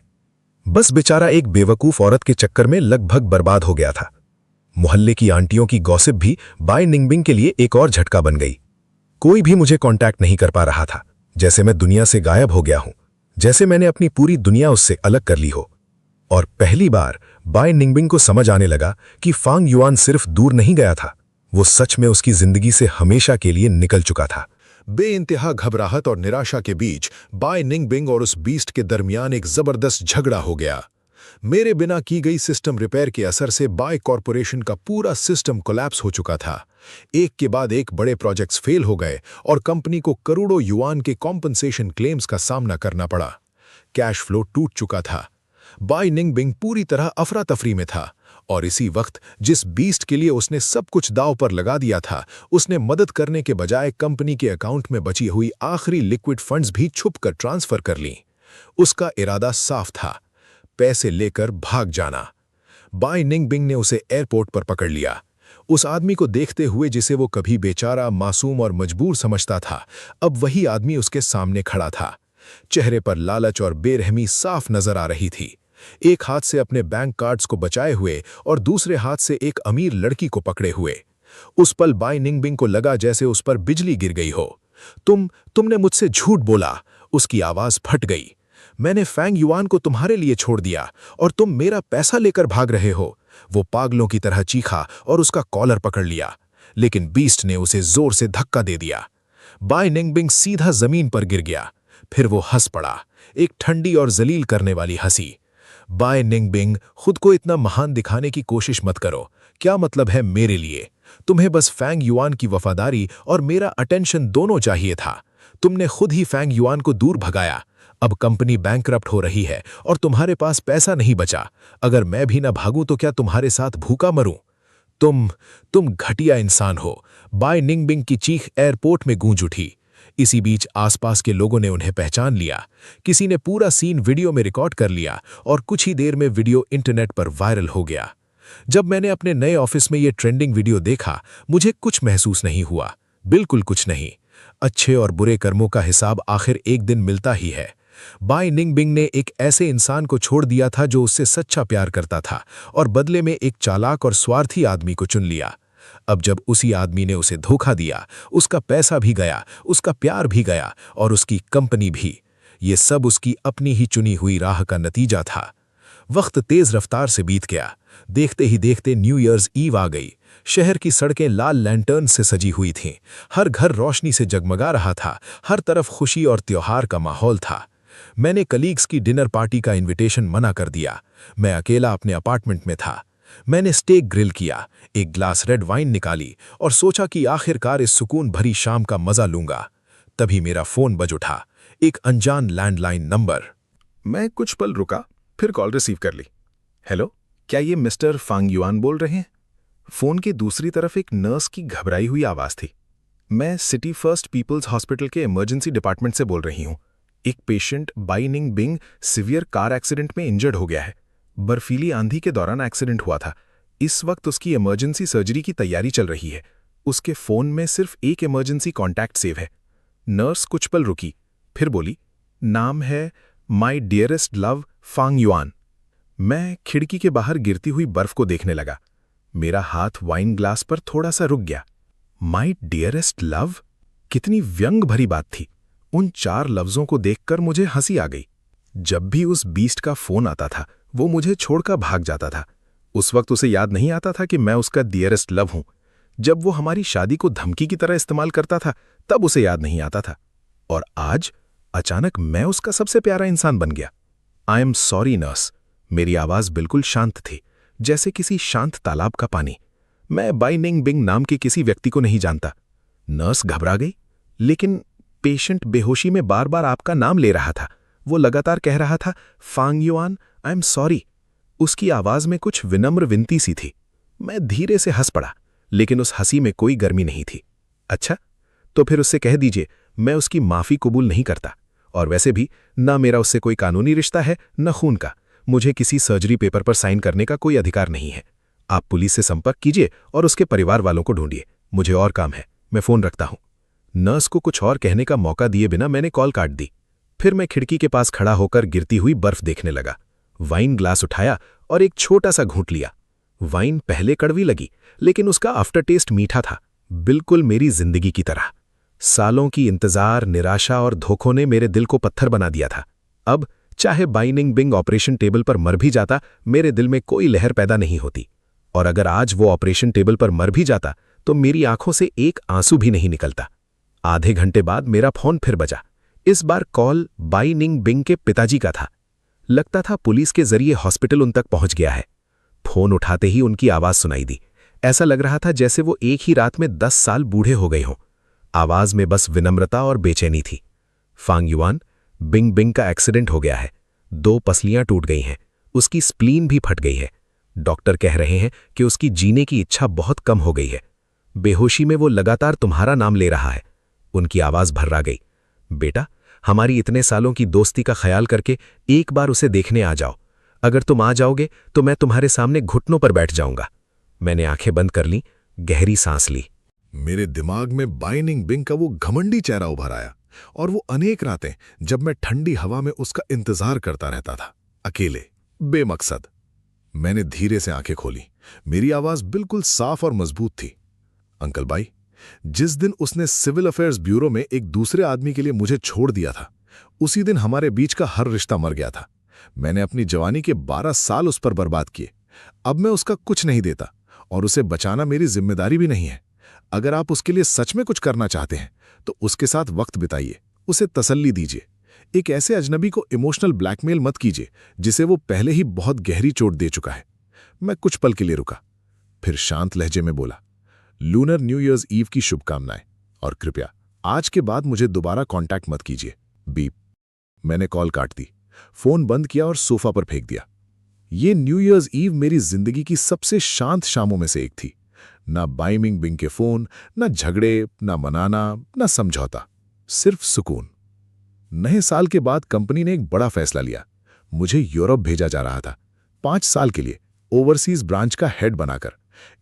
बस बेचारा एक बेवकूफ औरत के चक्कर में लगभग बर्बाद हो गया था। मोहल्ले की आंटियों की गॉसिप भी बाय निंगबिंग के लिए एक और झटका बन गई। कोई भी मुझे कांटेक्ट नहीं कर पा रहा था, जैसे मैं दुनिया से गायब हो गया हूं, जैसे मैंने अपनी पूरी दुनिया उससे अलग कर ली हो। और पहली बार बाय निंगबिंग को समझ आने लगा कि फांग युआन सिर्फ दूर नहीं गया था, वो सच में उसकी जिंदगी से हमेशा के लिए निकल चुका था। बेइंतहा घबराहट और निराशा के बीच बाय निंगबिंग और उस बीस्ट के दरमियान एक जबरदस्त झगड़ा हो गया। मेरे बिना की गई सिस्टम रिपेयर के असर से बाय कॉरपोरेशन का पूरा सिस्टम कोलैप्स हो चुका था। एक के बाद एक बड़े प्रोजेक्ट्स फेल हो गए और कंपनी को करोड़ों युआन के कॉम्पनसेशन क्लेम्स का सामना करना पड़ा। कैश फ्लो टूट चुका था। बाय निंगबिंग पूरी तरह अफरा तफरी में था और इसी वक्त जिस बीस्ट के लिए उसने सब कुछ दांव पर लगा दिया था, उसने मदद करने के बजाय कंपनी के अकाउंट में बची हुई आखिरी लिक्विड फंड्स भी छुपकर ट्रांसफर कर लीं। उसका इरादा साफ था, पैसे लेकर भाग जाना। बाय निंगबिंग ने उसे एयरपोर्ट पर पकड़ लिया। उस आदमी को देखते हुए जिसे वो कभी बेचारा, मासूम और मजबूर समझता था, अब वही आदमी उसके सामने खड़ा था। चेहरे पर लालच और बेरहमी साफ नजर आ रही थी। एक हाथ से अपने बैंक कार्ड्स को बचाए हुए और दूसरे हाथ से एक अमीर लड़की को पकड़े हुए। उस पल बाय निंगबिंग को लगा जैसे उस पर बिजली गिर गई हो। तुमने मुझसे झूठ बोला। उसकी आवाज फट गई। मैंने फैंग युआन को तुम्हारे लिए छोड़ दिया और तुम मेरा पैसा लेकर भाग रहे हो। वो पागलों की तरह चीखा और उसका कॉलर पकड़ लिया, लेकिन बीस्ट ने उसे जोर से धक्का दे दिया। बाय निंगबिंग सीधा जमीन पर गिर गया। फिर वो हंस पड़ा, एक ठंडी और जलील करने वाली हंसी। बाय निंगबिंग, खुद को इतना महान दिखाने की कोशिश मत करो। क्या मतलब है मेरे लिए? तुम्हें बस फैंग युआन की वफादारी और मेरा अटेंशन दोनों चाहिए था। तुमने खुद ही फैंग युआन को दूर भगाया। अब कंपनी बैंकरप्ट हो रही है और तुम्हारे पास पैसा नहीं बचा। अगर मैं भी ना भागूं तो क्या तुम्हारे साथ भूखा मरूं? तुम घटिया इंसान हो। बाय निंगबिंग की चीख एयरपोर्ट में गूंज उठी। इसी बीच आसपास के लोगों ने उन्हें पहचान लिया। किसी ने पूरा सीन वीडियो में रिकॉर्ड कर लिया और कुछ ही देर में वीडियो इंटरनेट पर वायरल हो गया। जब मैंने अपने नए ऑफिस में ये ट्रेंडिंग वीडियो देखा, मुझे कुछ महसूस नहीं हुआ, बिल्कुल कुछ नहीं। अच्छे और बुरे कर्मों का हिसाब आखिर एक दिन मिलता ही है। बाय निंगबिंग ने एक ऐसे इंसान को छोड़ दिया था जो उससे सच्चा प्यार करता था और बदले में एक चालाक और स्वार्थी आदमी को चुन लिया। अब जब उसी आदमी ने उसे धोखा दिया, उसका पैसा भी गया, उसका प्यार भी गया और उसकी कंपनी भी। ये सब उसकी अपनी ही चुनी हुई राह का नतीजा था। वक्त तेज रफ्तार से बीत गया। देखते ही देखते न्यू ईयर्स ईव आ गई। शहर की सड़कें लाल लैंटर्न से सजी हुई थीं। हर घर रोशनी से जगमगा रहा था। हर तरफ खुशी और त्योहार का माहौल था। मैंने कलीग्स की डिनर पार्टी का इनविटेशन मना कर दिया। मैं अकेला अपने अपार्टमेंट में था। मैंने स्टेक ग्रिल किया, एक ग्लास रेड वाइन निकाली और सोचा कि आखिरकार इस सुकून भरी शाम का मजा लूंगा। तभी मेरा फोन बज उठा, एक अनजान लैंडलाइन नंबर। मैं कुछ पल रुका, फिर कॉल रिसीव कर ली। हेलो, क्या ये मिस्टर फांग युआन बोल रहे हैं? फोन की दूसरी तरफ एक नर्स की घबराई हुई आवाज थी। मैं सिटी फर्स्ट पीपल्स हॉस्पिटल के इमरजेंसी डिपार्टमेंट से बोल रही हूँ। एक patient Bai Ning Bing severe car accident में इंजर्ड हो गया है। बर्फीली आंधी के दौरान एक्सीडेंट हुआ था। इस वक्त उसकी इमरजेंसी सर्जरी की तैयारी चल रही है। उसके फोन में सिर्फ एक इमरजेंसी कॉन्टैक्ट सेव है। नर्स कुछ पल रुकी, फिर बोली, नाम है माई डियरेस्ट लव फांग युआन। मैं खिड़की के बाहर गिरती हुई बर्फ को देखने लगा। मेरा हाथ वाइन ग्लास पर थोड़ा सा रुक गया। माई डियरेस्ट लव, कितनी व्यंग भरी बात थी। उन 4 लफ्जों को देखकर मुझे हंसी आ गई। जब भी उस बीस्ट का फोन आता था, वो मुझे छोड़कर भाग जाता था। उस वक्त उसे याद नहीं आता था कि मैं उसका डियरेस्ट लव हूं। जब वो हमारी शादी को धमकी की तरह इस्तेमाल करता था, तब उसे याद नहीं आता था। और आज अचानक मैं उसका सबसे प्यारा इंसान बन गया। I am sorry nurse. मेरी आवाज बिल्कुल शांत थी, जैसे किसी शांत तालाब का पानी। मैं बाई निंग बिंग नाम के किसी व्यक्ति को नहीं जानता। नर्स घबरा गई, लेकिन पेशेंट बेहोशी में बार बार आपका नाम ले रहा था। वो लगातार कह रहा था, फांग युआन, आई एम सॉरी। उसकी आवाज में कुछ विनम्र विनती सी थी। मैं धीरे से हंस पड़ा, लेकिन उस हंसी में कोई गर्मी नहीं थी। अच्छा, तो फिर उससे कह दीजिए मैं उसकी माफी कबूल नहीं करता। और वैसे भी ना मेरा उससे कोई कानूनी रिश्ता है, न खून का। मुझे किसी सर्जरी पेपर पर साइन करने का कोई अधिकार नहीं है। आप पुलिस से संपर्क कीजिए और उसके परिवार वालों को ढूंढिए। मुझे और काम है, मैं फोन रखता हूं। नर्स को कुछ और कहने का मौका दिए बिना मैंने कॉल काट दी। फिर मैं खिड़की के पास खड़ा होकर गिरती हुई बर्फ देखने लगा। वाइन ग्लास उठाया और एक छोटा सा घूंट लिया। वाइन पहले कड़वी लगी, लेकिन उसका आफ्टर टेस्ट मीठा था, बिल्कुल मेरी जिंदगी की तरह। सालों की इंतजार, निराशा और धोखों ने मेरे दिल को पत्थर बना दिया था। अब चाहे Bai Ning Bing operation table पर मर भी जाता, मेरे दिल में कोई लहर पैदा नहीं होती। और अगर आज वो ऑपरेशन टेबल पर मर भी जाता, तो मेरी आंखों से एक आंसू भी नहीं निकलता। आधे घंटे बाद मेरा फोन फिर बजा। इस बार कॉल बाई निंग बिंग के पिताजी का था। लगता था पुलिस के जरिए हॉस्पिटल उन तक पहुंच गया है। फोन उठाते ही उनकी आवाज सुनाई दी। ऐसा लग रहा था जैसे वो एक ही रात में 10 साल बूढ़े हो गए हों। आवाज में बस विनम्रता और बेचैनी थी। फांग युआन, बिंग बिंग का एक्सीडेंट हो गया है। 2 पसलियां टूट गई हैं। उसकी स्प्लीन भी फट गई है। डॉक्टर कह रहे हैं कि उसकी जीने की इच्छा बहुत कम हो गई है। बेहोशी में वो लगातार तुम्हारा नाम ले रहा है। उनकी आवाज भर्रा गई। बेटा, हमारी इतने सालों की दोस्ती का ख्याल करके एक बार उसे देखने आ जाओ। अगर तुम आ जाओगे तो मैं तुम्हारे सामने घुटनों पर बैठ जाऊंगा। मैंने आंखें बंद कर ली, गहरी सांस ली। मेरे दिमाग में बाई निंग बिंग का वो घमंडी चेहरा उभर आया और वो अनेक रातें जब मैं ठंडी हवा में उसका इंतजार करता रहता था, अकेले, बेमकसद। मैंने धीरे से आंखें खोली। मेरी आवाज बिल्कुल साफ और मजबूत थी। अंकल बाई, जिस दिन उसने सिविल अफेयर्स ब्यूरो में एक दूसरे आदमी के लिए मुझे छोड़ दिया था, उसी दिन हमारे बीच का हर रिश्ता मर गया था। मैंने अपनी जवानी के 12 साल उस पर बर्बाद किए। अब मैं उसका कुछ नहीं देता और उसे बचाना मेरी जिम्मेदारी भी नहीं है। अगर आप उसके लिए सच में कुछ करना चाहते हैं तो उसके साथ वक्त बिताइए, उसे तसल्ली दीजिए। एक ऐसे अजनबी को इमोशनल ब्लैकमेल मत कीजिए जिसे वो पहले ही बहुत गहरी चोट दे चुका है। मैं कुछ पल के लिए रुका, फिर शांत लहजे में बोला, लूनर न्यू ईयर्स ईव की शुभकामनाएं, और कृपया आज के बाद मुझे दोबारा कांटेक्ट मत कीजिए। बीप। मैंने कॉल काट दी, फोन बंद किया और सोफा पर फेंक दिया। ये न्यू ईयर्स ईव मेरी जिंदगी की सबसे शांत शामों में से एक थी। ना बाई निंग बिंग के फोन, ना झगड़े, ना मनाना, ना समझौता, सिर्फ सुकून। नए साल के बाद कंपनी ने एक बड़ा फैसला लिया। मुझे यूरोप भेजा जा रहा था 5 साल के लिए, ओवरसीज ब्रांच का हेड बनाकर,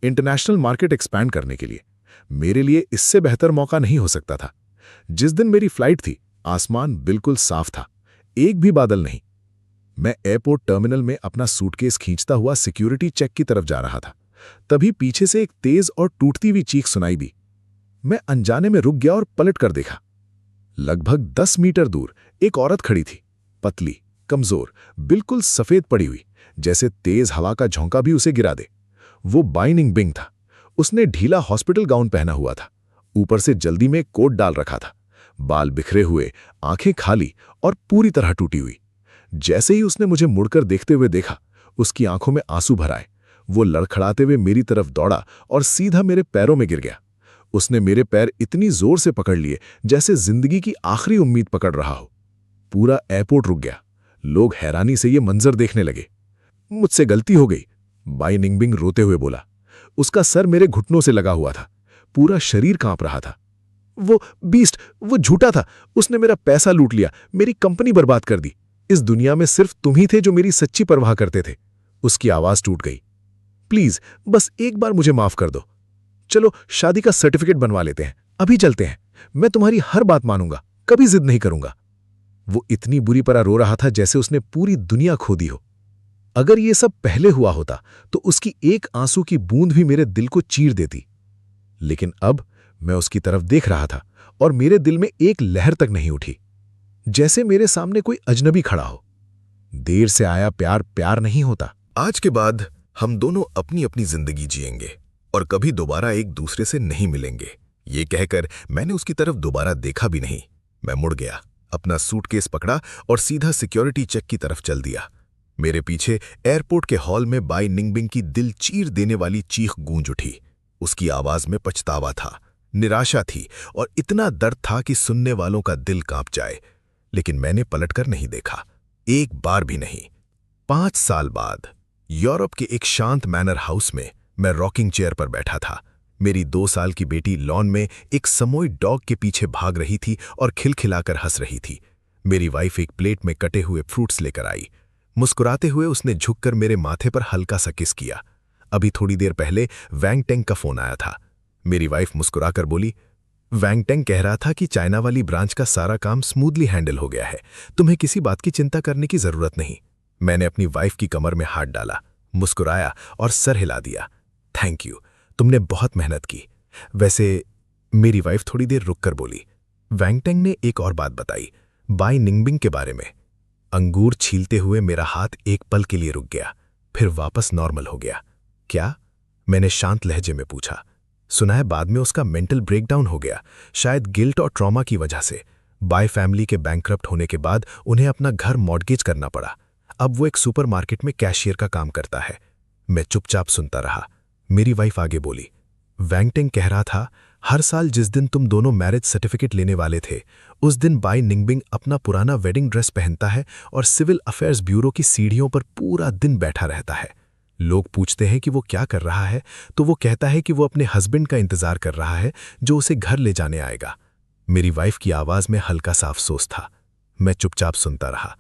इंटरनेशनल मार्केट एक्सपैंड करने के लिए। मेरे लिए इससे बेहतर मौका नहीं हो सकता था। जिस दिन मेरी फ्लाइट थी, आसमान बिल्कुल साफ था, एक भी बादल नहीं। मैं एयरपोर्ट टर्मिनल में अपना सूटकेस खींचता हुआ सिक्योरिटी चेक की तरफ जा रहा था। तभी पीछे से एक तेज और टूटती हुई चीख सुनाई दी। मैं अनजाने में रुक गया और पलट कर देखा। लगभग 10 मीटर दूर एक औरत खड़ी थी, पतली, कमजोर, बिल्कुल सफेद पड़ी हुई, जैसे तेज हवा का झोंका भी उसे गिरा दे। वो बाई निंग बिंग था। उसने ढीला हॉस्पिटल गाउन पहना हुआ था, ऊपर से जल्दी में कोट डाल रखा था। बाल बिखरे हुए, आंखें खाली और पूरी तरह टूटी हुई। जैसे ही उसने मुझे मुड़कर देखते हुए देखा, उसकी आंखों में आंसू भर आए। वो लड़खड़ाते हुए मेरी तरफ दौड़ा और सीधा मेरे पैरों में गिर गया। उसने मेरे पैर इतनी जोर से पकड़ लिए जैसे जिंदगी की आखिरी उम्मीद पकड़ रहा हो। पूरा एयरपोर्ट रुक गया। लोग हैरानी से ये मंजर देखने लगे। मुझसे गलती हो गई, बाई निंगबिंग रोते हुए बोला। उसका सर मेरे घुटनों से लगा हुआ था, पूरा शरीर कांप रहा था। वो बीस्ट, वो झूठा था। उसने मेरा पैसा लूट लिया, मेरी कंपनी बर्बाद कर दी। इस दुनिया में सिर्फ तुम ही थे जो मेरी सच्ची परवाह करते थे। उसकी आवाज टूट गई। प्लीज, बस एक बार मुझे माफ कर दो। चलो शादी का सर्टिफिकेट बनवा लेते हैं, अभी चलते हैं। मैं तुम्हारी हर बात मानूंगा, कभी जिद नहीं करूंगा। वो इतनी बुरी तरह रो रहा था जैसे उसने पूरी दुनिया खो दी हो। अगर ये सब पहले हुआ होता तो उसकी एक आंसू की बूंद भी मेरे दिल को चीर देती। लेकिन अब मैं उसकी तरफ देख रहा था और मेरे दिल में एक लहर तक नहीं उठी, जैसे मेरे सामने कोई अजनबी खड़ा हो। देर से आया प्यार प्यार नहीं होता। आज के बाद हम दोनों अपनी अपनी जिंदगी जिएंगे और कभी दोबारा एक दूसरे से नहीं मिलेंगे। ये कहकर मैंने उसकी तरफ दोबारा देखा भी नहीं। मैं मुड़ गया, अपना सूटकेस पकड़ा और सीधा सिक्योरिटी चेक की तरफ चल दिया। मेरे पीछे एयरपोर्ट के हॉल में बाई निंगबिंग की दिल चीर देने वाली चीख गूंज उठी। उसकी आवाज में पछतावा था, निराशा थी और इतना दर्द था कि सुनने वालों का दिल कांप जाए। लेकिन मैंने पलटकर नहीं देखा, एक बार भी नहीं। 5 साल बाद यूरोप के एक शांत मैनर हाउस में मैं रॉकिंग चेयर पर बैठा था। मेरी 2 साल की बेटी लॉन में एक समोई डॉग के पीछे भाग रही थी और खिलखिलाकर हंस रही थी। मेरी वाइफ एक प्लेट में कटे हुए फ्रूट्स लेकर आई। मुस्कुराते हुए उसने झुककर मेरे माथे पर हल्का सा किस किया। अभी थोड़ी देर पहले वैंग टेंग का फोन आया था। मेरी वाइफ मुस्कुराकर बोली, वैंग टेंग कह रहा था कि चाइना वाली ब्रांच का सारा काम स्मूथली हैंडल हो गया है, तुम्हें किसी बात की चिंता करने की जरूरत नहीं। मैंने अपनी वाइफ की कमर में हाथ डाला, मुस्कुराया और सर हिला दिया। थैंक यू, तुमने बहुत मेहनत की। वैसे, मेरी वाइफ थोड़ी देर रुककर बोली। वैंग टेंग ने एक और बात बताई, बाई निंगबिंग के बारे में। अंगूर छीलते हुए मेरा हाथ एक पल के लिए रुक गया, फिर वापस नॉर्मल हो गया। क्या? मैंने शांत लहजे में पूछा। सुना है बाद में उसका मेंटल ब्रेकडाउन हो गया, शायद गिल्ट और ट्रॉमा की वजह से। बाय फैमिली के बैंकरप्ट होने के बाद उन्हें अपना घर मॉर्गेज करना पड़ा। अब वो एक सुपरमार्केट में कैशियर का काम करता है। मैं चुपचाप सुनता रहा। मेरी वाइफ आगे बोली, वैंग टेंग कह रहा था, हर साल जिस दिन तुम दोनों मैरिज सर्टिफिकेट लेने वाले थे, उस दिन बाई निंगबिंग अपना पुराना वेडिंग ड्रेस पहनता है और सिविल अफेयर्स ब्यूरो की सीढ़ियों पर पूरा दिन बैठा रहता है। लोग पूछते हैं कि वो क्या कर रहा है, तो वो कहता है कि वो अपने हस्बैंड का इंतजार कर रहा है जो उसे घर ले जाने आएगा। मेरी वाइफ की आवाज में हल्का सा अफसोस था। मैं चुपचाप सुनता रहा।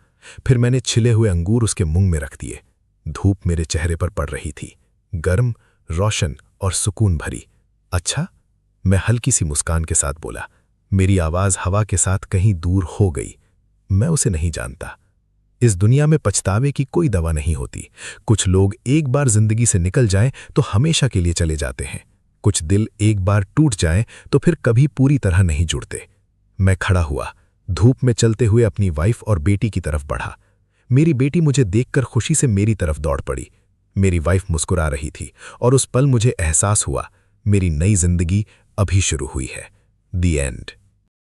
फिर मैंने छिले हुए अंगूर उसके मुंह में रख दिए। धूप मेरे चेहरे पर पड़ रही थी, गर्म, रोशन और सुकून भरी। अच्छा? मैं हल्की सी मुस्कान के साथ बोला। मेरी आवाज हवा के साथ कहीं दूर हो गई। मैं उसे नहीं जानता। इस दुनिया में पछतावे की कोई दवा नहीं होती। कुछ लोग एक बार जिंदगी से निकल जाएं तो हमेशा के लिए चले जाते हैं। कुछ दिल एक बार टूट जाएं तो फिर कभी पूरी तरह नहीं जुड़ते। मैं खड़ा हुआ, धूप में चलते हुए अपनी वाइफ और बेटी की तरफ बढ़ा। मेरी बेटी मुझे देखकर खुशी से मेरी तरफ दौड़ पड़ी। मेरी वाइफ मुस्कुरा रही थी और उस पल मुझे एहसास हुआ, मेरी नई जिंदगी अभी शुरू हुई है। The end.